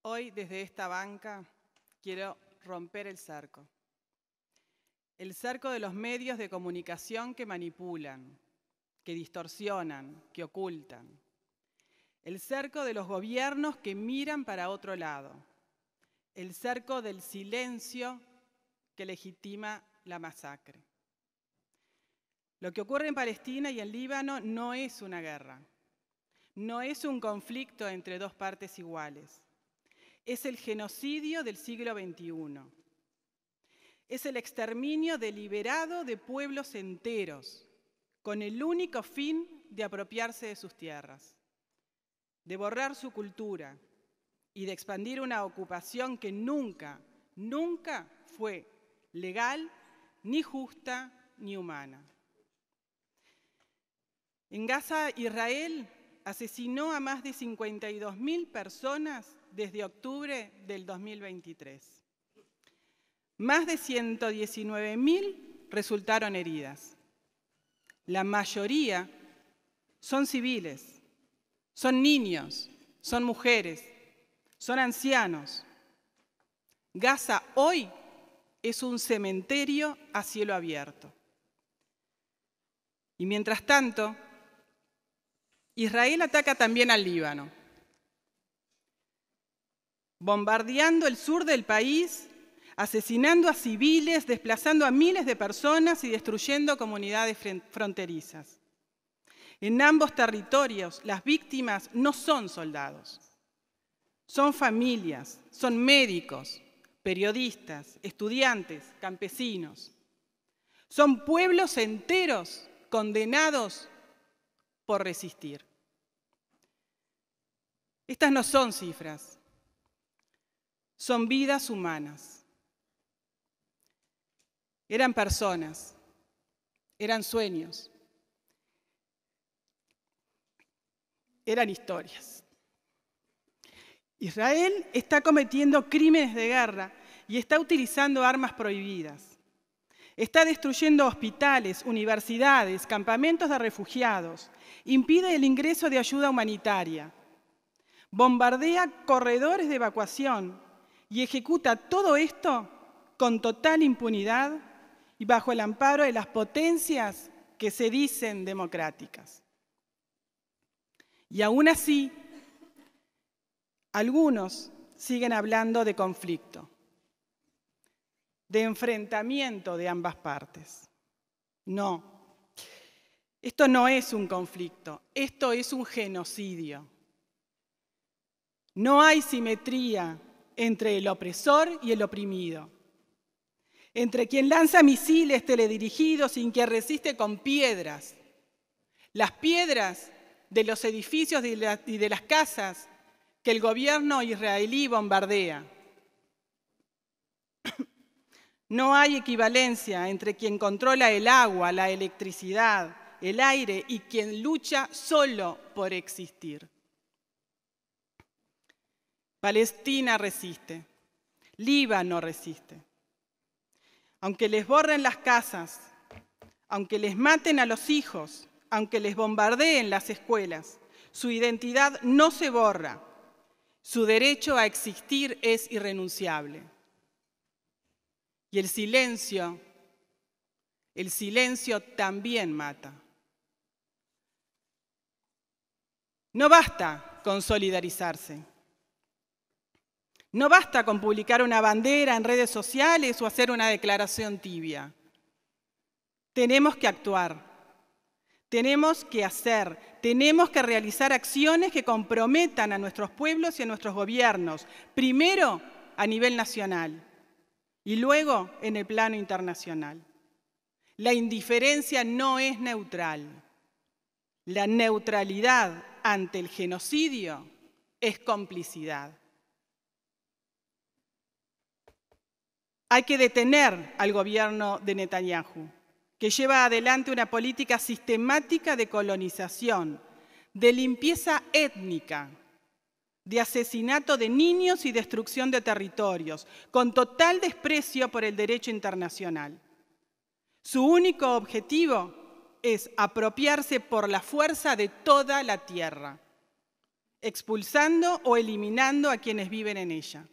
Hoy, desde esta banca, quiero romper el cerco. El cerco de los medios de comunicación que manipulan, que distorsionan, que ocultan. El cerco de los gobiernos que miran para otro lado. El cerco del silencio que legitima la masacre. Lo que ocurre en Palestina y en Líbano no es una guerra. No es un conflicto entre dos partes iguales. Es el genocidio del siglo XXI. Es el exterminio deliberado de pueblos enteros, con el único fin de apropiarse de sus tierras, de borrar su cultura y de expandir una ocupación que nunca fue legal, ni justa, ni humana. En Gaza, Israel asesinó a más de 52.000 personas desde octubre del 2023. Más de 119.000 resultaron heridas. La mayoría son civiles, son niños, son mujeres, son ancianos. Gaza hoy es un cementerio a cielo abierto. Y mientras tanto, Israel ataca también al Líbano, bombardeando el sur del país, asesinando a civiles, desplazando a miles de personas y destruyendo comunidades fronterizas. En ambos territorios, las víctimas no son soldados, son familias, son médicos, periodistas, estudiantes, campesinos. Son pueblos enteros condenados por resistir. Estas no son cifras, son vidas humanas. Eran personas, eran sueños, eran historias. Israel está cometiendo crímenes de guerra y está utilizando armas prohibidas. Está destruyendo hospitales, universidades, campamentos de refugiados, impide el ingreso de ayuda humanitaria, bombardea corredores de evacuación y ejecuta todo esto con total impunidad y bajo el amparo de las potencias que se dicen democráticas. Y aún así, algunos siguen hablando de conflicto, de enfrentamiento de ambas partes. No, esto no es un conflicto, esto es un genocidio. No hay simetría entre el opresor y el oprimido, entre quien lanza misiles teledirigidos y quien resiste con piedras. Las piedras de los edificios y de las casas que el gobierno israelí bombardea. No hay equivalencia entre quien controla el agua, la electricidad, el aire y quien lucha solo por existir. Palestina resiste, Líbano resiste. Aunque les borren las casas, aunque les maten a los hijos, aunque les bombardeen las escuelas, su identidad no se borra. Su derecho a existir es irrenunciable. Y el silencio también mata. No basta con solidarizarse. No basta con publicar una bandera en redes sociales o hacer una declaración tibia. Tenemos que actuar. Tenemos que hacer, tenemos que realizar acciones que comprometan a nuestros pueblos y a nuestros gobiernos, primero a nivel nacional y luego en el plano internacional. La indiferencia no es neutral. La neutralidad ante el genocidio es complicidad. Hay que detener al gobierno de Netanyahu, que lleva adelante una política sistemática de colonización, de limpieza étnica, de asesinato de niños y destrucción de territorios, con total desprecio por el derecho internacional. Su único objetivo es apropiarse por la fuerza de toda la tierra, expulsando o eliminando a quienes viven en ella.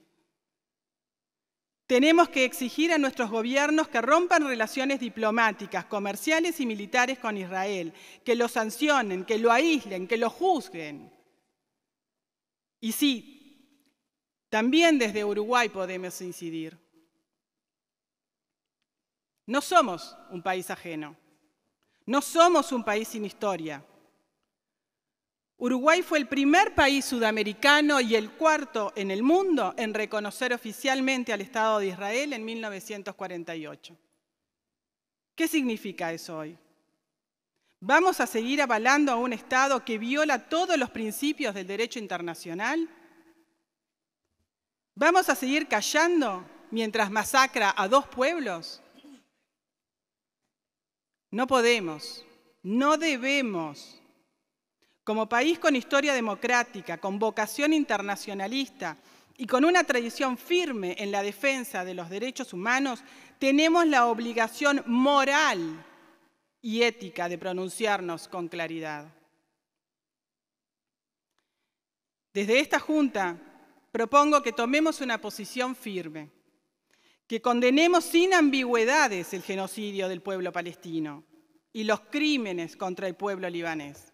Tenemos que exigir a nuestros gobiernos que rompan relaciones diplomáticas, comerciales y militares con Israel, que lo sancionen, que lo aíslen, que lo juzguen. Y sí, también desde Uruguay podemos incidir. No somos un país ajeno, no somos un país sin historia. Uruguay fue el primer país sudamericano y el cuarto en el mundo en reconocer oficialmente al Estado de Israel en 1948. ¿Qué significa eso hoy? ¿Vamos a seguir avalando a un Estado que viola todos los principios del derecho internacional? ¿Vamos a seguir callando mientras masacra a dos pueblos? No podemos, no debemos. Como país con historia democrática, con vocación internacionalista y con una tradición firme en la defensa de los derechos humanos, tenemos la obligación moral y ética de pronunciarnos con claridad. Desde esta Junta propongo que tomemos una posición firme, que condenemos sin ambigüedades el genocidio del pueblo palestino y los crímenes contra el pueblo libanés.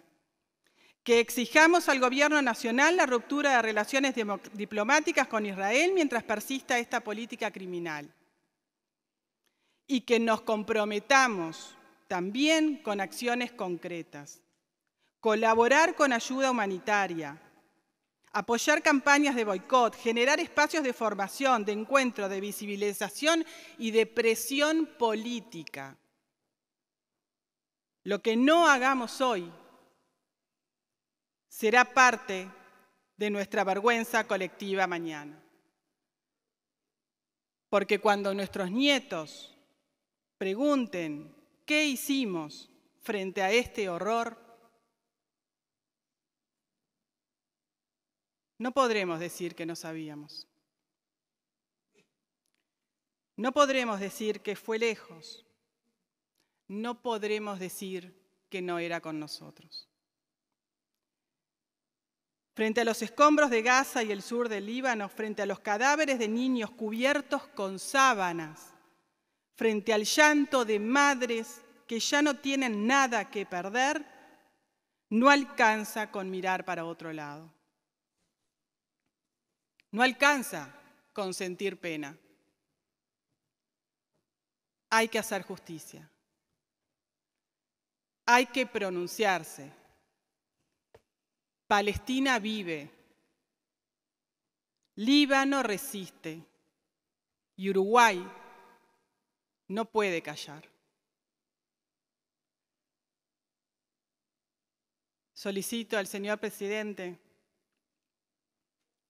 Que exijamos al Gobierno nacional la ruptura de relaciones diplomáticas con Israel mientras persista esta política criminal. Y que nos comprometamos también con acciones concretas. Colaborar con ayuda humanitaria, apoyar campañas de boicot, generar espacios de formación, de encuentro, de visibilización y de presión política. Lo que no hagamos hoy será parte de nuestra vergüenza colectiva mañana. Porque cuando nuestros nietos pregunten qué hicimos frente a este horror, no podremos decir que no sabíamos. No podremos decir que fue lejos. No podremos decir que no era con nosotros. Frente a los escombros de Gaza y el sur del Líbano, frente a los cadáveres de niños cubiertos con sábanas, frente al llanto de madres que ya no tienen nada que perder, no alcanza con mirar para otro lado. No alcanza con sentir pena. Hay que hacer justicia. Hay que pronunciarse. Palestina vive. Líbano resiste. Y Uruguay no puede callar. Solicito al señor presidente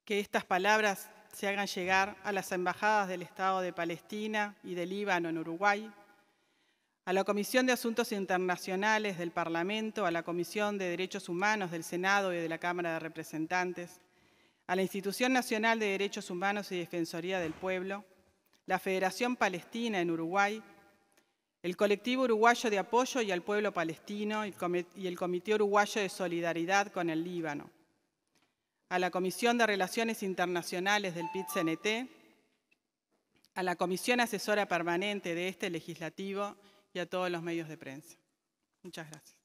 que estas palabras se hagan llegar a las embajadas del Estado de Palestina y de Líbano en Uruguay, a la Comisión de Asuntos Internacionales del Parlamento, a la Comisión de Derechos Humanos del Senado y de la Cámara de Representantes, a la Institución Nacional de Derechos Humanos y Defensoría del Pueblo, la Federación Palestina en Uruguay, el Colectivo Uruguayo de Apoyo y al Pueblo Palestino y el Comité Uruguayo de Solidaridad con el Líbano, a la Comisión de Relaciones Internacionales del PIT-CNT, a la Comisión Asesora Permanente de este Legislativo y a todos los medios de prensa. Muchas gracias.